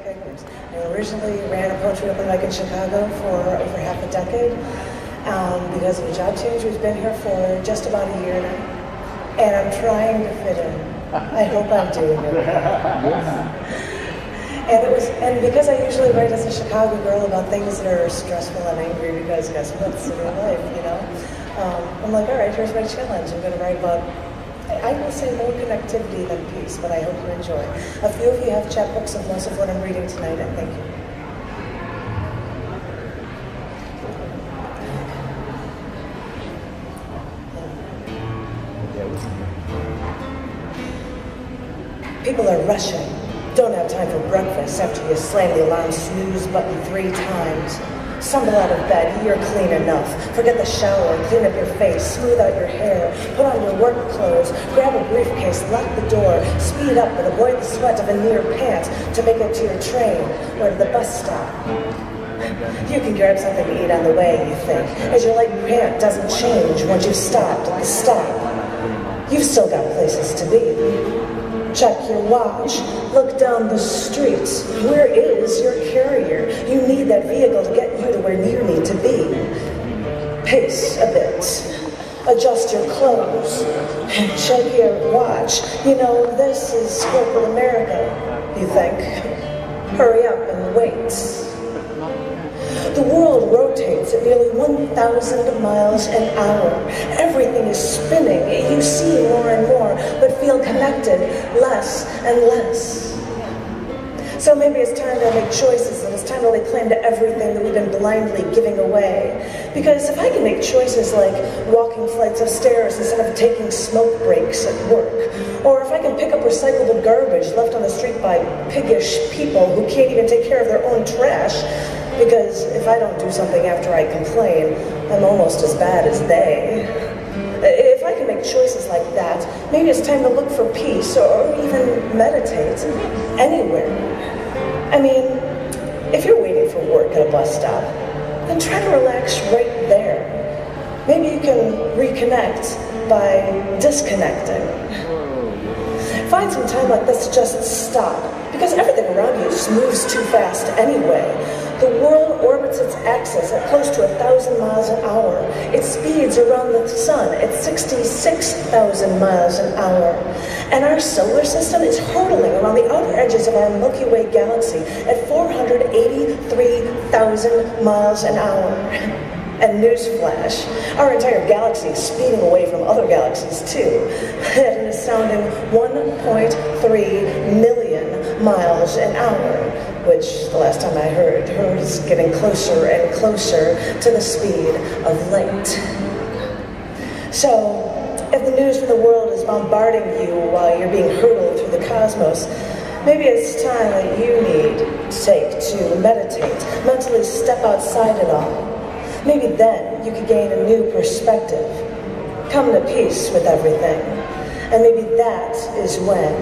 Kuypers. I originally ran a poetry open mic in Chicago for over half a decade. Because of a job change, we've been here for just about a year now. And I'm trying to fit in. I hope I'm doing it. And because I usually write as a Chicago girl about things that are stressful and angry, because guess what, it's city life, you know? I'm like, all right, here's my challenge. I'm going to write about, I will say, more connectivity than peace, but I hope you enjoy. A few of you have chapbooks of most of what I'm reading tonight, and thank you. People are rushing. Don't have time for breakfast after you slam the alarm snooze button 3 times. Stumble out of bed, you're clean enough. Forget the shower, clean up your face, smooth out your hair, put on your work clothes, grab a briefcase, lock the door, speed up and avoid the sweat of a near pant to make it to your train or to the bus stop. You can grab something to eat on the way, you think, as your light pant doesn't change once you've stopped at the stop. You've still got places to be. Check your watch. Look down the street. Where is your carrier? You need that vehicle to get you to where you need to be. Pace a bit. Adjust your clothes. Check your watch. You know, this is corporate America, you think. Hurry up and wait. The world rotates at nearly 1,000 miles an hour. Everything is spinning. You see more and more, but feel connected less and less. So maybe it's time to make choices, and it's time to lay claim to everything that we've been blindly giving away. Because if I can make choices like walking flights of stairs instead of taking smoke breaks at work, or if I can pick up recyclable garbage left on the street by piggish people who can't even take care of their own trash, because if I don't do something after I complain, I'm almost as bad as they. If I can make choices like that, maybe it's time to look for peace or even meditate anywhere. I mean, if you're waiting for work at a bus stop, then try to relax right there. Maybe you can reconnect by disconnecting. Find some time like this to just stop, because everything around you just moves too fast anyway. The world orbits its axis at close to 1,000 miles an hour. It speeds around the sun at 66,000 miles an hour. And our solar system is hurtling around the outer edges of our Milky Way galaxy at 483,000 miles an hour. And newsflash, our entire galaxy is speeding away from other galaxies too, at an astounding 1.3 million miles an hour, which the last time I heard is getting closer and closer to the speed of light. So, if the news from the world is bombarding you while you're being hurtled through the cosmos, maybe it's time that you need to take to meditate, mentally step outside it all. Maybe then you could gain a new perspective, come to peace with everything. And maybe that is when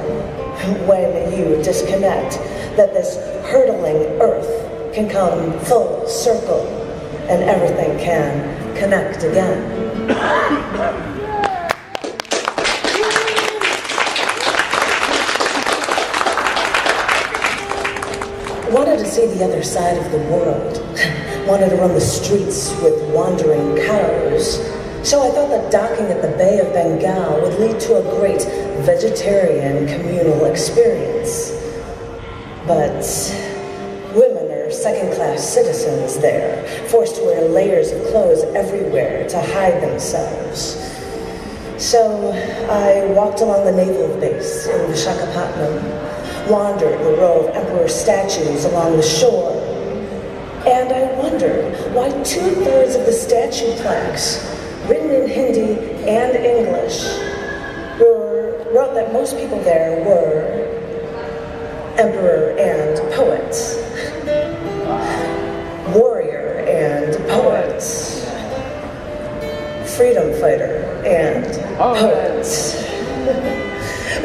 you disconnect, that this hurtling earth can come full circle and everything can connect again. Wanted to see the other side of the world. Wanted to run the streets with wandering cows. So I thought that docking at the Bay of Bengal would lead to a great vegetarian communal experience. But women are second-class citizens there, forced to wear layers of clothes everywhere to hide themselves. So I walked along the naval base in Visakhapatnam, wandered the row of emperor statues along the shore, and I wondered why 2/3 of the statue plaques, written in Hindi and English, wrote that most people there were emperor and poet, warrior and poet, freedom fighter and poet.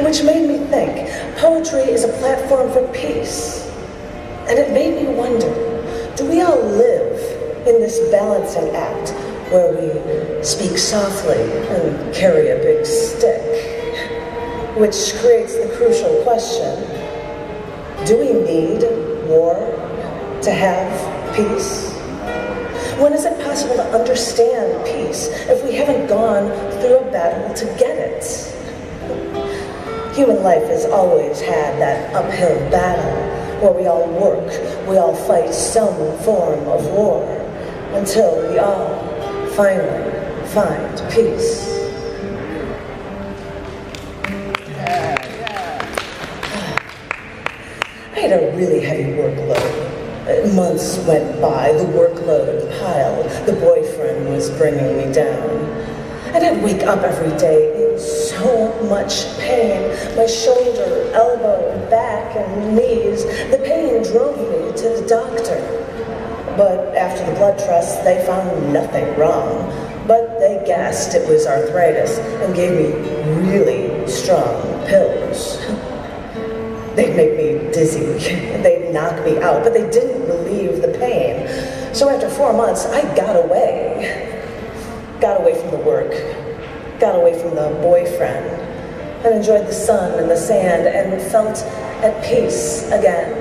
Which made me think, poetry is a platform for peace. And it made me wonder, do we all live in this balancing act where we speak softly and carry a big stick? Which creates the crucial question, do we need war to have peace? When is it possible to understand peace if we haven't gone through a battle to get it? Human life has always had that uphill battle where we all work, we all fight some form of war until we all finally find peace. I had a really heavy workload. Months went by, the workload piled, the boyfriend was bringing me down. And I'd wake up every day in so much pain. My shoulder, elbow, back, and knees. The pain drove me to the doctor. But after the blood test, they found nothing wrong. But they guessed it was arthritis and gave me really strong pills. They'd make me dizzy, they'd knock me out, but they didn't relieve the pain. So after 4 months, I got away. Got away from the work, got away from the boyfriend, and enjoyed the sun and the sand and felt at peace again.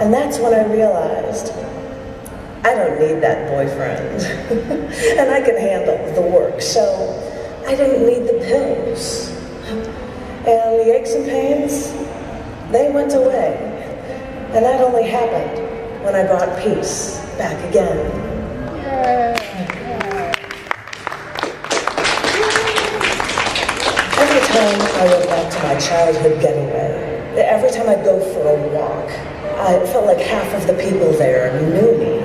And that's when I realized I don't need that boyfriend. And I can handle the work, so I didn't need the pills. And the aches and pains, they went away. And that only happened when I brought peace back again. Every time I went back to my childhood getaway, every time I'd go for a walk, I felt like half of the people there knew me.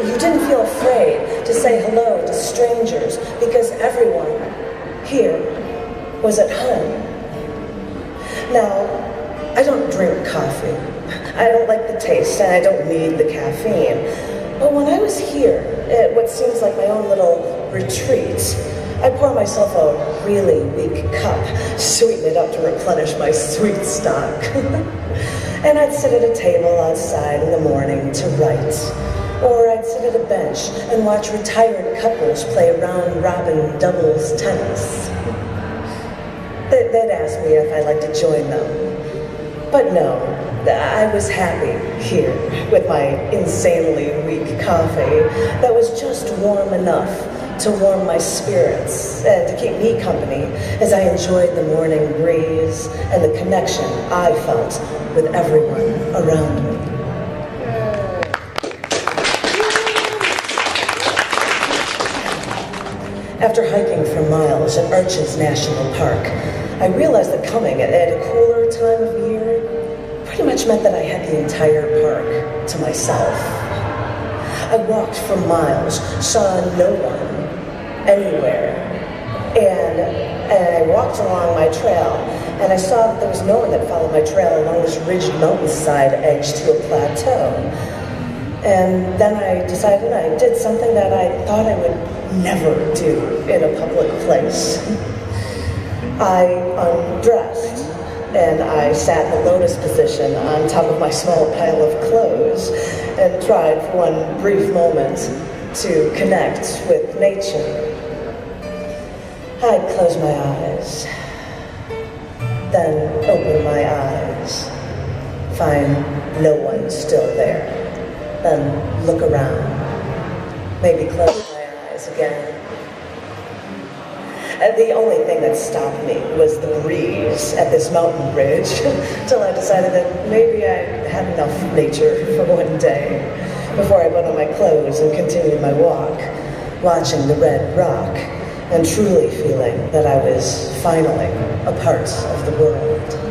You didn't feel afraid to say hello to strangers because everyone here was at home. Now, I don't drink coffee. I don't like the taste, and I don't need the caffeine. But when I was here, at what seems like my own little retreat, I'd pour myself a really weak cup, sweeten it up to replenish my sweet stock. And I'd sit at a table outside in the morning to write. Or I'd sit at a bench and watch retired couples play round-robin doubles tennis. They'd ask me if I'd like to join them. But no, I was happy here with my insanely weak coffee that was just warm enough to warm my spirits and to keep me company as I enjoyed the morning breeze and the connection I felt with everyone around me. After hiking for miles at Arches National Park, I realized that coming at a cooler time of year pretty much meant that I had the entire park to myself. I walked for miles, saw no one, anywhere, and I walked along my trail, and I saw that there was no one that followed my trail along this ridged mountainside edge to a plateau. And then I decided I did something that I thought I would never do in a public place. I undressed and I sat in the lotus position on top of my small pile of clothes and tried for one brief moment to connect with nature. I'd close my eyes, then open my eyes, find no one still there, then look around, maybe close my eyes again. And the only thing that stopped me was the breeze at this mountain ridge, till I decided that maybe I had enough nature for one day, before I put on my clothes and continued my walk, watching the red rock, and truly feeling that I was finally a part of the world.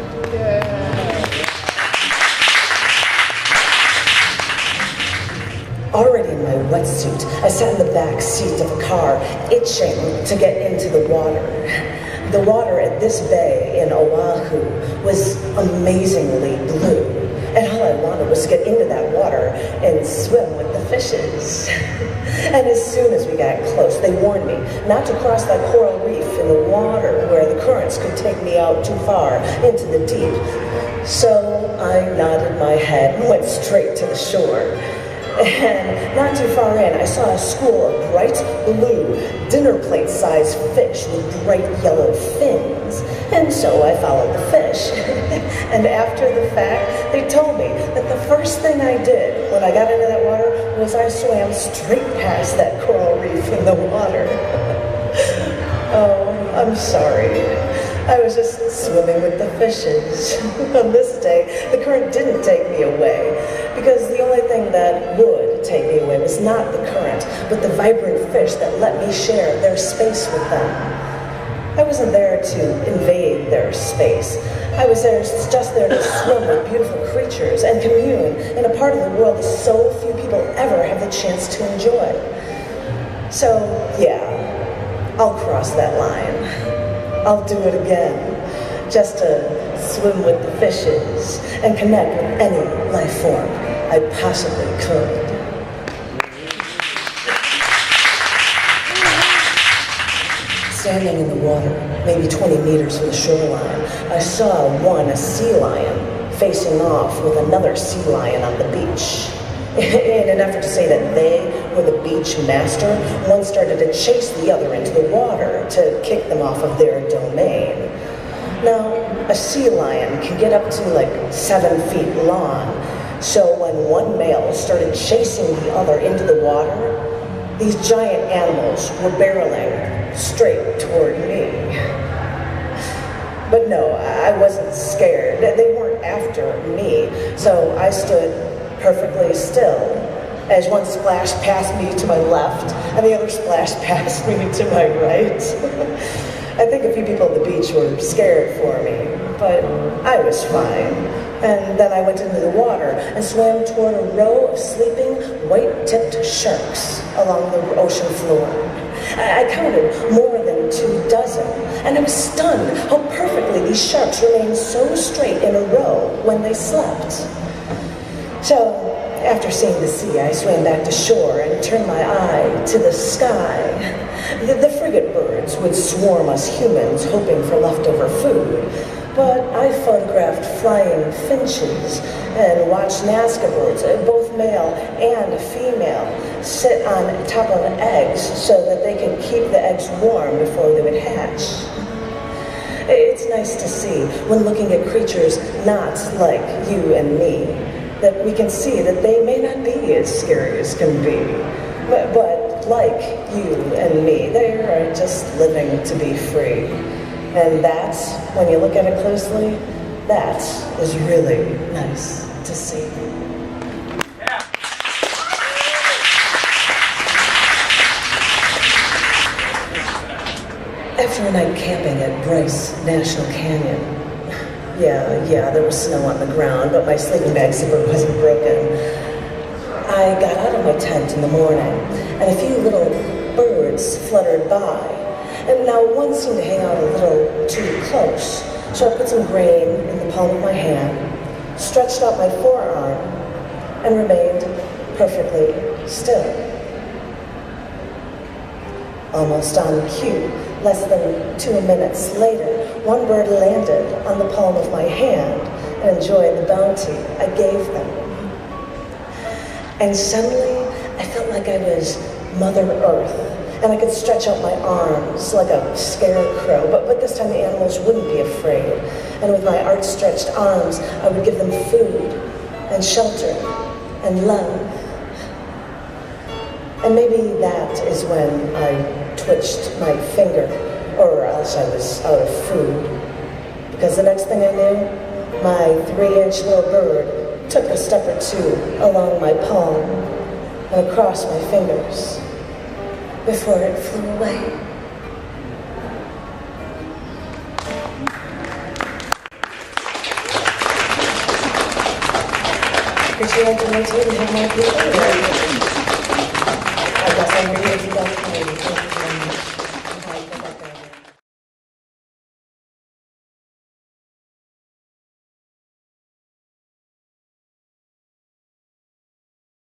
Already in my wetsuit, I sat in the back seat of a car, itching to get into the water. The water at this bay in Oahu was amazingly blue, and all I wanted was to get into that water and swim with the fishes. And as soon as we got close, they warned me not to cross that coral reef in the water where the currents could take me out too far into the deep. So I nodded my head and went straight to the shore. And not too far in, I saw a school of bright blue, dinner plate-sized fish with bright yellow fins. And so I followed the fish. And after the fact, they told me that the first thing I did when I got into that water was I swam straight past that coral reef in the water. Oh, I'm sorry. I was just swimming with the fishes. On this day, the current didn't take me away, because the only thing that would take me away was not the current, but the vibrant fish that let me share their space with them. I wasn't there to invade their space. I was just there to swim with beautiful creatures and commune in a part of the world that so few people ever have the chance to enjoy. So, yeah, I'll cross that line. I'll do it again, just to swim with the fishes and connect with any life form I possibly could. Standing in the water, maybe 20 meters from the shoreline, I saw a sea lion facing off with another sea lion on the beach. In an effort to say that they were the beach master, one started to chase the other into the water to kick them off of their domain. Now, a sea lion can get up to like 7 feet long, so when one male started chasing the other into the water, these giant animals were barreling straight toward me. But no, I wasn't scared. They weren't after me, so I stood perfectly still as one splashed past me to my left and the other splashed past me to my right. I think a few people at the beach were scared for me, but I was fine. And then I went into the water and swam toward a row of sleeping white-tipped sharks along the ocean floor. I counted more than 24, and I was stunned how perfectly these sharks remained so straight in a row when they slept. So, after seeing the sea, I swam back to shore and turned my eye to the sky. The frigate birds would swarm us humans, hoping for leftover food. But I photographed flying finches and watched Nazca birds, both male and female, sit on top of eggs so that they could keep the eggs warm before they would hatch. It's nice to see, when looking at creatures not like you and me, that we can see that they may not be as scary as can be. But like you and me, they are just living to be free. And that's, when you look at it closely, that is really nice to see. After a night camping at Bryce National Canyon, yeah, there was snow on the ground, but my sleeping bag zipper wasn't broken. I got out of my tent in the morning, and a few little birds fluttered by. And now one seemed to hang out a little too close, so I put some grain in the palm of my hand, stretched out my forearm, and remained perfectly still. Almost on cue, less than 2 minutes later, one bird landed on the palm of my hand and enjoyed the bounty I gave them. And suddenly, I felt like I was Mother Earth, and I could stretch out my arms like a scarecrow, but this time the animals wouldn't be afraid. And with my outstretched arms, I would give them food and shelter and love. And maybe that is when I twitched my finger, or else I was out of food. Because the next thing I knew, my 3-inch little bird took a step or two along my palm and across my fingers before it flew away. Would you like to wait till we have more people? I guess I'm ready to go.